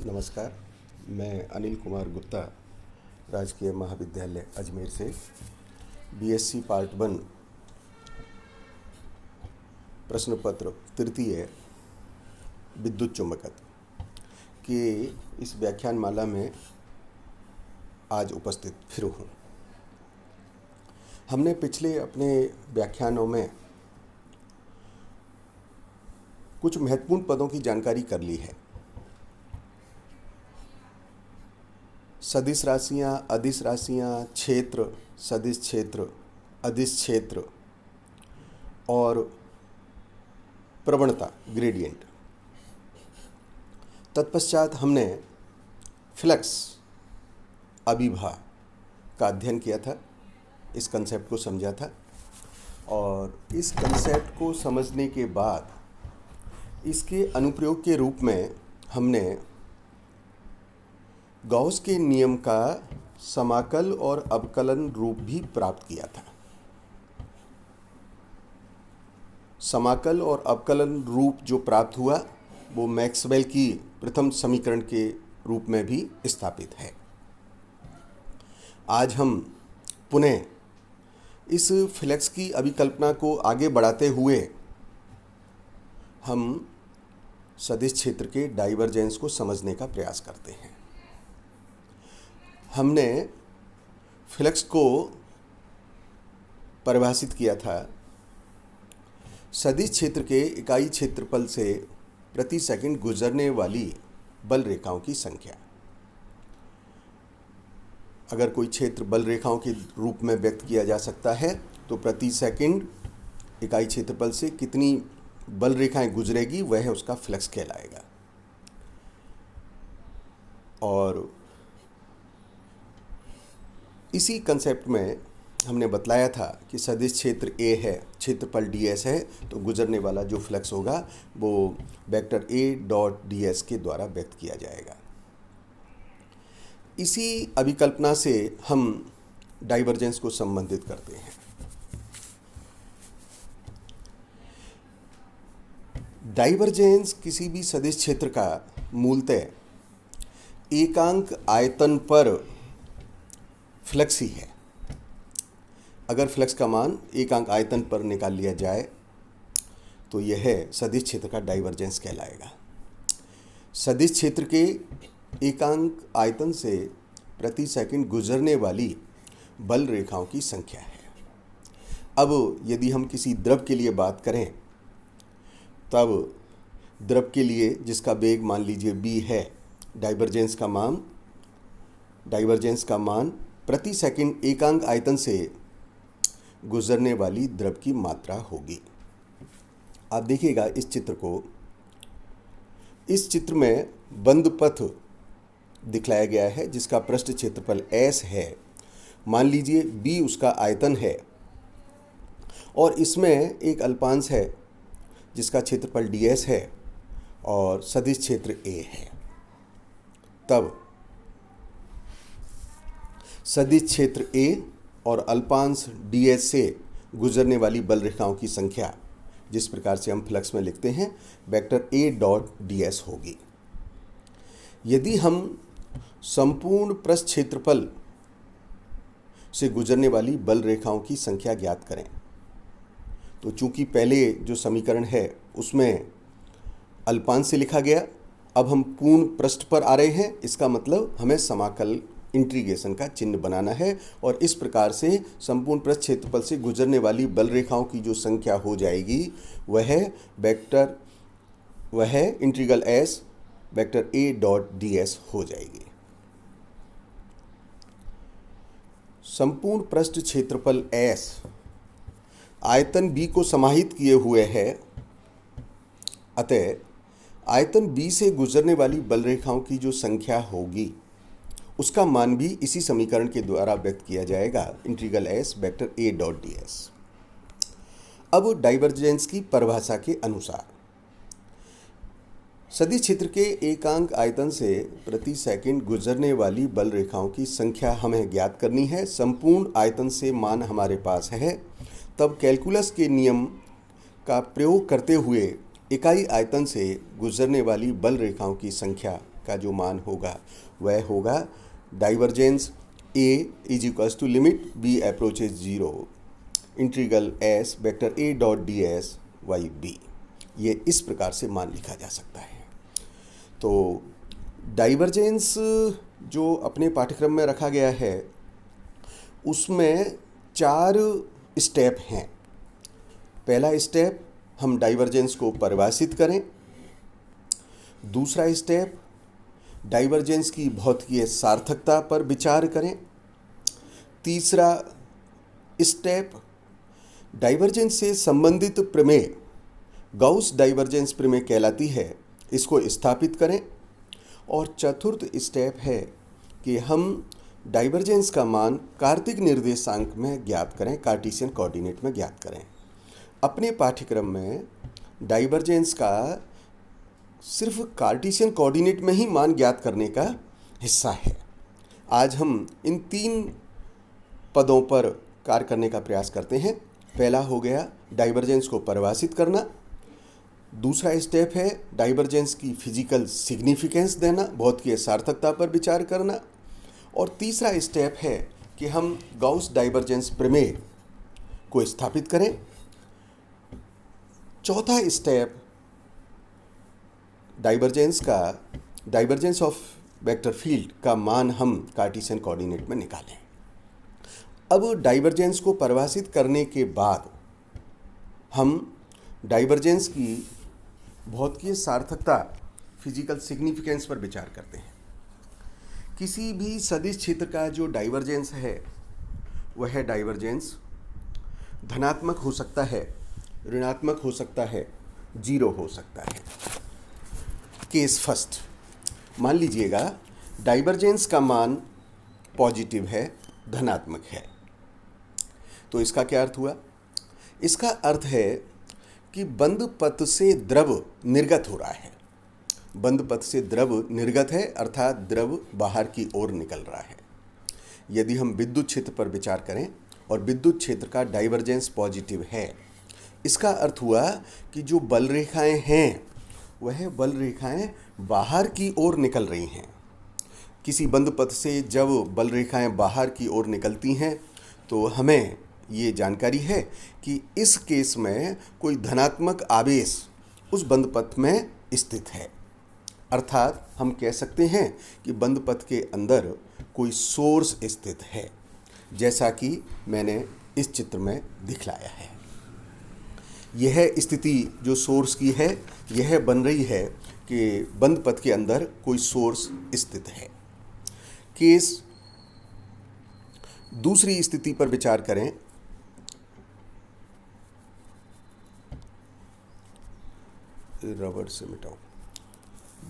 नमस्कार। मैं अनिल कुमार गुप्ता, राजकीय महाविद्यालय अजमेर से बीएससी पार्ट 1 प्रश्न पत्र तृतीय विद्युत चुंबकत्व के इस व्याख्यान माला में आज उपस्थित फिर हूँ। हमने पिछले अपने व्याख्यानों में कुछ महत्वपूर्ण पदों की जानकारी कर ली है। सदिश राशियाँ, अदिश राशियाँ, क्षेत्र, सदिश क्षेत्र, अदिश क्षेत्र और प्रवणता ग्रेडियंट। तत्पश्चात हमने फ्लक्स अभिभा का अध्ययन किया था, इस कंसेप्ट को समझा था और इस कंसेप्ट को समझने के बाद इसके अनुप्रयोग के रूप में हमने गॉस के नियम का समाकल और अवकलन रूप भी प्राप्त किया था। समाकल और अवकलन रूप जो प्राप्त हुआ वो मैक्सवेल की प्रथम समीकरण के रूप में भी स्थापित है। आज हम पुनः इस फ्लक्स की अभिकल्पना को आगे बढ़ाते हुए हम सदिश क्षेत्र के डाइवर्जेंस को समझने का प्रयास करते हैं। हमने फ्लक्स को परिभाषित किया था सदिश क्षेत्र के इकाई क्षेत्रफल से प्रति सेकंड गुजरने वाली बल रेखाओं की संख्या। अगर कोई क्षेत्र बल रेखाओं के रूप में व्यक्त किया जा सकता है तो प्रति सेकंड इकाई क्षेत्रफल से कितनी बल रेखाएं गुजरेगी वह उसका फ्लक्स कहलाएगा। और इसी कंसेप्ट में हमने बतलाया था कि सदिश क्षेत्र A है, क्षेत्रफल ds है, तो गुजरने वाला जो फ्लक्स होगा वो वेक्टर A डॉट ds के द्वारा व्यक्त किया जाएगा। इसी अभिकल्पना से हम डाइवर्जेंस को संबंधित करते हैं। डाइवर्जेंस किसी भी सदिश क्षेत्र का मूलतः एकांक आयतन पर फ्लक्स ही है। अगर फ्लक्स का मान एकांक आयतन पर निकाल लिया जाए तो यह सदिश क्षेत्र का डाइवर्जेंस कहलाएगा। सदिश क्षेत्र के एकांक आयतन से प्रति सेकंड गुजरने वाली बल रेखाओं की संख्या है। अब यदि हम किसी द्रव के लिए बात करें तब द्रव के लिए जिसका वेग मान लीजिए b है, डाइवर्जेंस का मान प्रति सेकंड एकांक आयतन से गुजरने वाली द्रव की मात्रा होगी। आप देखिएगा इस चित्र को। इस चित्र में बंद पथ दिखलाया गया है जिसका पृष्ठ क्षेत्रफल S है। मान लीजिए B उसका आयतन है और इसमें एक अल्पांश है जिसका क्षेत्रफल ds है और सदिश क्षेत्र A है। तब सदिश क्षेत्र A और अल्पांश ds से गुजरने वाली बल रेखाओं की संख्या, जिस प्रकार से हम फ्लक्स में लिखते हैं, वेक्टर A डॉट ds होगी। यदि हम संपूर्ण पृष्ठ क्षेत्रफल से गुजरने वाली बल रेखाओं की संख्या ज्ञात करें तो चूंकि पहले जो समीकरण है उसमें अल्पांश से लिखा गया, अब हम पूर्ण पृष्ठ पर आ रहे हैं। इसका मतलब हमें समाकल इंटीग्रेशन का चिन्ह बनाना है और इस प्रकार से संपूर्ण पृष्ठ क्षेत्रफल से गुजरने वाली बल रेखाओं की जो संख्या हो जाएगी वह integral S vector A dot ds हो जाएगी। संपूर्ण पृष्ठ क्षेत्रफल S आयतन B को समाहित किए हुए है, अतः आयतन B से गुजरने वाली बल रेखाओं की जो संख्या होगी उसका मान भी इसी समीकरण के द्वारा व्यक्त किया जाएगा, integral S vector A dot ds। अब डाइवर्जेंस की परिभाषा के अनुसार सदिश क्षेत्र के एकांक आयतन से प्रति सेकंड गुजरने वाली बल रेखाओं की संख्या हमें ज्ञात करनी है। संपूर्ण आयतन से मान हमारे पास है, तब कैलकुलस के नियम का प्रयोग करते हुए इकाई आयतन से गुजरने वाली बल रेखाओं की संख्या का जो मान होगा वह होगा divergence A is equals to limit B approaches 0 integral S vector A dot D S Y B. ये इस प्रकार से मान लिखा जा सकता है। तो डाइवर्जेंस जो अपने पाठ्यक्रम में रखा गया है उसमें 4 स्टेप हैं। पहला स्टेप, हम डाइवर्जेंस को परिभाषित करें। दूसरा स्टेप, डाइवर्जेंस की भौतिकीय सार्थकता पर विचार करें। तीसरा स्टेप, डाइवर्जेंस से संबंधित प्रमेय गाउस डाइवर्जेंस प्रमेय कहलाती है, इसको स्थापित करें। और चतुर्थ स्टेप है कि हम डाइवर्जेंस का मान कार्तीय निर्देशांक में ज्ञात करें, कार्टेशियन कोऑर्डिनेट में ज्ञात करें। अपने पाठ्यक्रम में डाइवर्जेंस का सिर्फ कार्टेशियन कोऑर्डिनेट में ही मान ज्ञात करने का हिस्सा है। आज हम इन 3 पदों पर कार्य करने का प्रयास करते हैं। पहला हो गया डाइवर्जेंस को परिभाषित करना। दूसरा स्टेप है डाइवर्जेंस की फिजिकल सिग्निफिकेंस देना, भौतिकीय सार्थकता पर विचार करना। और तीसरा स्टेप है कि हम गाउस डाइवर्जेंस प्रमेय को स्थापित करें। चौथा step, divergence of vector field का मान हम कार्टेशियन कोऑर्डिनेट में निकालें। अब डाइवर्जेंस को परिभाषित करने के बाद हम डाइवर्जेंस की भौतिकीय सार्थकता, फिजिकल सिग्निफिकेंस पर विचार करते हैं। किसी भी सदिश क्षेत्र का जो डाइवर्जेंस है वह डाइवर्जेंस धनात्मक हो सकता है, ऋणात्मक हो सकता है, 0 हो सकता है। केस फर्स्ट, मान लीजिएगा डाइवर्जेंस का मान पॉजिटिव है, धनात्मक है। तो इसका क्या अर्थ हुआ? इसका अर्थ है कि बंद पथ से द्रव निर्गत हो रहा है। बंद पथ से द्रव निर्गत है, अर्थात द्रव बाहर की ओर निकल रहा है। यदि हम विद्युत क्षेत्र पर विचार करें और विद्युत क्षेत्र का डाइवर्जेंस पॉजिटिव है, इसका अर्थ हुआ कि जो बल रेखाएं हैं वह बल रेखाएं बाहर की ओर निकल रही हैं। किसी बंद पथ से जब बल रेखाएं बाहर की ओर निकलती हैं तो हमें ये जानकारी है कि इस केस में कोई धनात्मक आवेश उस बंद पथ में स्थित है। अर्थात हम कह सकते हैं कि बंद पथ के अंदर कोई सोर्स स्थित है, जैसा कि मैंने इस चित्र में दिखलाया है। यह स्थिति जो सोर्स की है यह बन रही है कि बंद पथ के अंदर कोई सोर्स स्थित है। केस दूसरी स्थिति पर विचार करें। रबड़ से मिटाओ।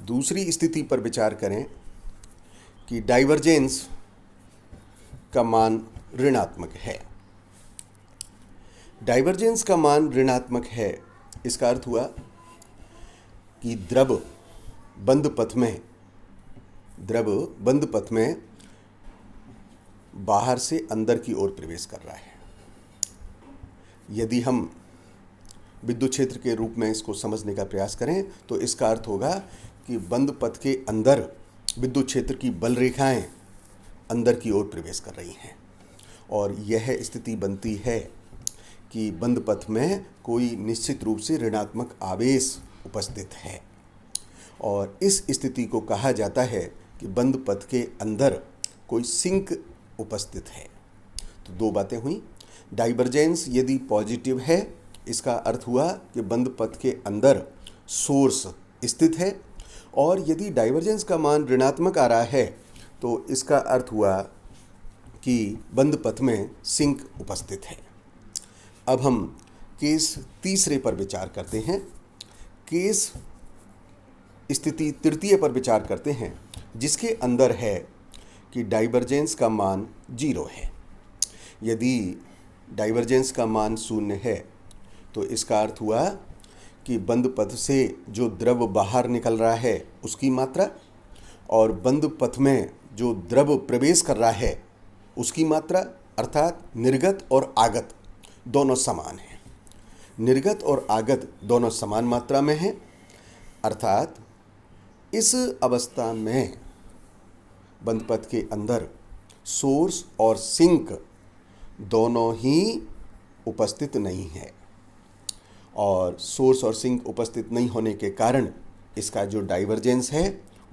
दूसरी स्थिति पर विचार करें कि डाइवर्जेंस का मान ऋणात्मक है। डाइवर्जेंस का मान ऋणात्मक है, इसका अर्थ हुआ कि द्रव बंद पथ में बाहर से अंदर की ओर प्रवेश कर रहा है। यदि हम विद्युत क्षेत्र के रूप में इसको समझने का प्रयास करें तो इसका अर्थ होगा कि बंद पथ के अंदर विद्युत क्षेत्र की बल रेखाएं अंदर की ओर प्रवेश कर रही हैं और यह स्थिति बनती है कि बंद पथ में कोई निश्चित रूप से ऋणात्मक आवेश उपस्थित है और इस स्थिति को कहा जाता है कि बंद पथ के अंदर कोई सिंक उपस्थित है। तो 2 बातें हुई। डाइवर्जेंस यदि पॉजिटिव है, इसका अर्थ हुआ कि बंद पथ के अंदर सोर्स स्थित है, और यदि डाइवर्जेंस का मान ऋणात्मक आ रहा है तो इसका अर्थ हुआ कि बंद पथ में सिंक उपस्थित है। अब हम केस तीसरे पर विचार करते हैं। केस स्थिति तृतीय पर विचार करते हैं, जिसके अंदर है कि डाइवर्जेंस का मान 0 है। यदि डाइवर्जेंस का मान 0 है तो इसका अर्थ हुआ कि बंद पथ से जो द्रव बाहर निकल रहा है उसकी मात्रा और बंद पथ में जो द्रव प्रवेश कर रहा है उसकी मात्रा, अर्थात निर्गत और आगत दोनों समान हैं। निर्गत और आगत दोनों समान मात्रा में हैं, अर्थात इस अवस्था में बंद पथ के अंदर सोर्स और सिंक दोनों ही उपस्थित नहीं है, और सोर्स और सिंक उपस्थित नहीं होने के कारण इसका जो डाइवर्जेंस है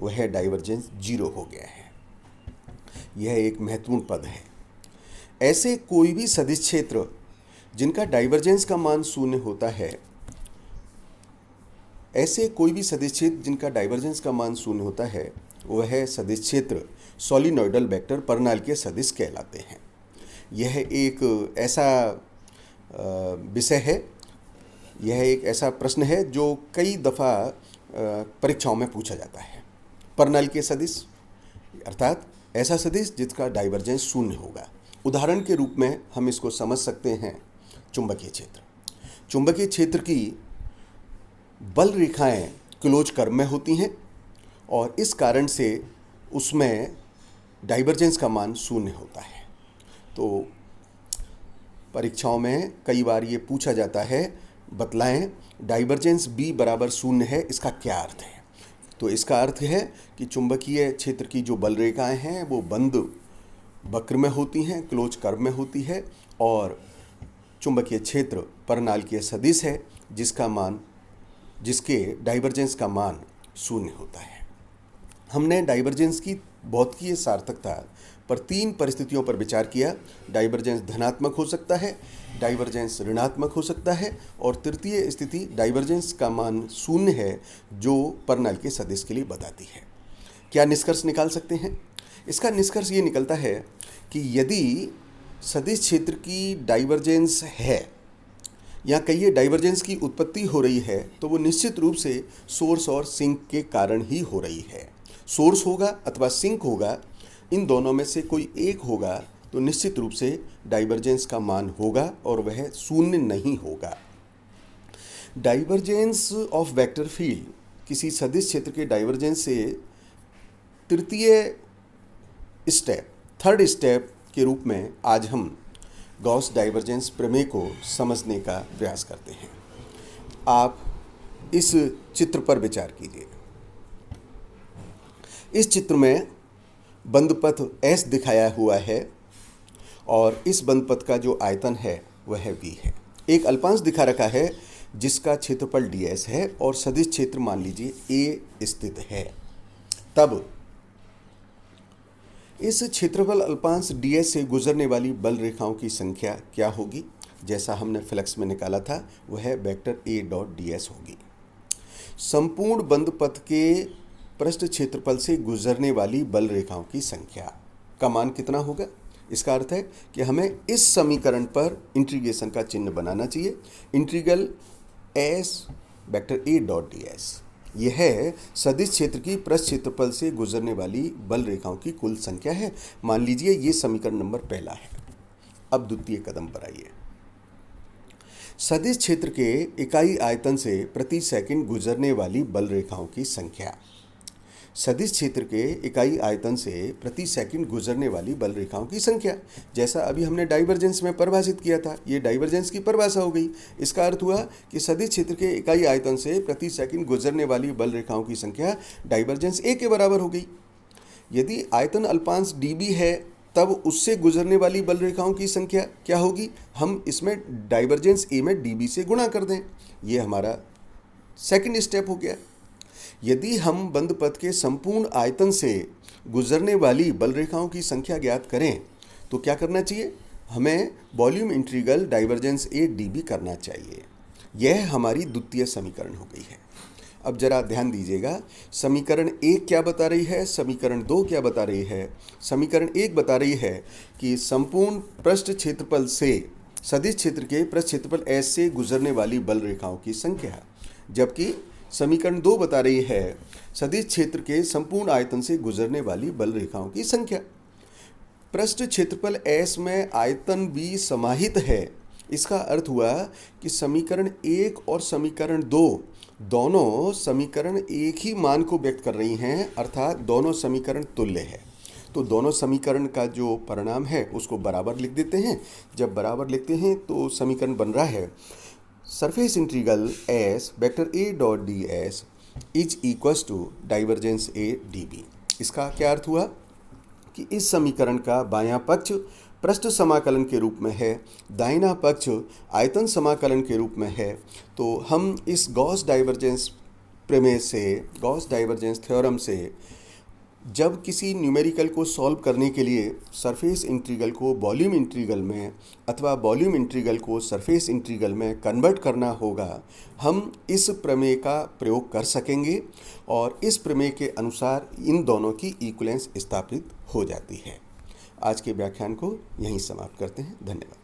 वह डाइवर्जेंस 0 हो गया है। यह एक महत्वपूर्ण पद है। ऐसे कोई भी सदिश क्षेत्र जिनका डाइवर्जेंस का मान 0 होता है, ऐसे कोई भी सदिश क्षेत्र जिनका डाइवर्जेंस का मान 0 होता है, वह सदिश क्षेत्र सोलिनॉइडल वेक्टर परनालिकीय सदिश कहलाते हैं। यह एक ऐसा विषय है, यह एक ऐसा प्रश्न है जो कई दफ़ा परीक्षाओं में पूछा जाता है। परनालिकीय सदिश अर्थात ऐसा सदिश जिसका डाइवर्जेंस 0 होगा। उदाहरण के रूप में हम इसको समझ सकते हैं चुंबकीय क्षेत्र। चुंबकीय क्षेत्र की बल रेखाएं क्लोज कर्व में होती हैं और इस कारण से उसमें डाइवर्जेंस का मान 0 होता है। तो परीक्षाओं में कई बार ये पूछा जाता है, बतलाएं डाइवर्जेंस B बराबर 0 है, इसका क्या अर्थ है। तो इसका अर्थ है कि चुंबकीय क्षेत्र की जो बल रेखाएं हैं वो बंद वक्र में होती हैं, क्लोज कर्व में होती है, और चुंबकीय क्षेत्र परनालिकीय सदिश है जिसके डाइवर्जेंस का मान 0 होता है। हमने डाइवर्जेंस की भौतिकीय सार्थकता पर 3 परिस्थितियों पर विचार किया। डाइवर्जेंस धनात्मक हो सकता है, डाइवर्जेंस ऋणात्मक हो सकता है, और तृतीय स्थिति डाइवर्जेंस का मान 0 है जो परनालिकीय सदिश के लिए बताती है। क्या निष्कर्ष निकाल सकते हैं? इसका निष्कर्ष ये निकलता है कि यदि सदिश क्षेत्र की डाइवर्जेंस है या कहिए डाइवर्जेंस की उत्पत्ति हो रही है, तो वो निश्चित रूप से सोर्स और सिंक के कारण ही हो रही है। सोर्स होगा अथवा सिंक होगा, इन दोनों में से कोई एक होगा तो निश्चित रूप से डाइवर्जेंस का मान होगा और वह 0 नहीं होगा। डाइवर्जेंस ऑफ वेक्टर फील्ड किसी सदिश क्षेत्र के डाइवर्जेंस से तृतीय स्टेप, थर्ड स्टेप के रूप में आज हम गॉस डाइवर्जेंस प्रमेय को समझने का प्रयास करते हैं। आप इस चित्र पर विचार कीजिए। इस चित्र में बंद पथ S दिखाया हुआ है और इस बंद पथ का जो आयतन है वह V है। एक अल्पांश दिखा रखा है जिसका क्षेत्रफल ds है और सदिश क्षेत्र मान लीजिए A स्थित है। तब इस क्षेत्रफल अल्पांश ds से गुजरने वाली बल रेखाओं की संख्या क्या होगी? जैसा हमने फ्लक्स में निकाला था वह वेक्टर A डॉट ds होगी। संपूर्ण बंद पथ के पृष्ठ क्षेत्रफल से गुजरने वाली बल रेखाओं की संख्या का मान कितना होगा? इसका अर्थ है कि हमें इस समीकरण पर इंटीग्रेशन का चिन्ह बनाना चाहिए। Integral S vector A dot ds, यह है सदिश क्षेत्र की पृष्ठ क्षेत्रफल से गुजरने वाली बल रेखाओं की कुल संख्या है। मान लीजिए ये समीकरण नंबर पहला है। अब द्वितीय कदम पर आइए। सदिश क्षेत्र के इकाई आयतन से प्रति सेकंड गुजरने वाली बल रेखाओं की संख्या। सदिश क्षेत्र के इकाई आयतन से प्रति सेकंड गुजरने वाली बल रेखाओं की संख्या, जैसा अभी हमने डाइवर्जेंस में परिभाषित किया था, ये डाइवर्जेंस की परिभाषा हो गई। इसका अर्थ हुआ कि सदिश क्षेत्र के इकाई आयतन से प्रति सेकंड गुजरने वाली बल रेखाओं की संख्या डाइवर्जेंस A के बराबर हो गई। यदि आयतन अल्पांश dB है तब उससे गुजरने वाली बल रेखाओं की संख्या क्या होगी? हम इसमें डाइवर्जेंस A में dB से गुणा कर दें। ये हमारा सेकंड स्टेप हो गया। यदि हम बंद पथ के संपूर्ण आयतन से गुजरने वाली बल रेखाओं की संख्या ज्ञात करें तो क्या करना चाहिए? हमें volume integral divergence A dB करना चाहिए। यह हमारी द्वितीय समीकरण हो गई है। अब जरा ध्यान दीजिएगा, समीकरण 1 क्या बता रही है, समीकरण 2 क्या बता रही है। समीकरण 1 बता रही है कि संपूर्ण पृष्ठ क्षेत्रफल से सदिश क्षेत्र के पृष्ठ क्षेत्रफल S से गुजरने वाली बल रेखाओं की संख्या, जबकि समीकरण 2 बता रही है सदिश क्षेत्र के संपूर्ण आयतन से गुजरने वाली बल रेखाओं की संख्या। पृष्ठ क्षेत्रफल S में आयतन V समाहित है। इसका अर्थ हुआ कि समीकरण 1 और समीकरण 2 दोनों समीकरण एक ही मान को व्यक्त कर रही हैं, अर्थात दोनों समीकरण तुल्य है। तो दोनों समीकरण का जो परिणाम है उसको बराबर लिख देते हैं। जब बराबर लिखते हैं तो समीकरण बन रहा है surface integral S vector A dot ds is equals to divergence A D B. इसका क्या अर्थ हुआ कि इस समीकरण का बायां पक्ष पृष्ठ समाकलन के रूप में है, दाहिना पक्ष आयतन समाकलन के रूप में है। तो हम इस गॉस डाइवर्जेंस प्रमेय से, गॉस डाइवर्जेंस थ्योरम से, जब किसी न्यूमेरिकल को सॉल्व करने के लिए सरफेस इंटीग्रल को वॉल्यूम इंटीग्रल में अथवा वॉल्यूम इंटीग्रल को सरफेस इंटीग्रल में कन्वर्ट करना होगा, हम इस प्रमेय का प्रयोग कर सकेंगे और इस प्रमेय के अनुसार इन दोनों की इक्विवेलेंस स्थापित हो जाती है। आज के व्याख्यान को यहीं समाप्त करते हैं। धन्यवाद।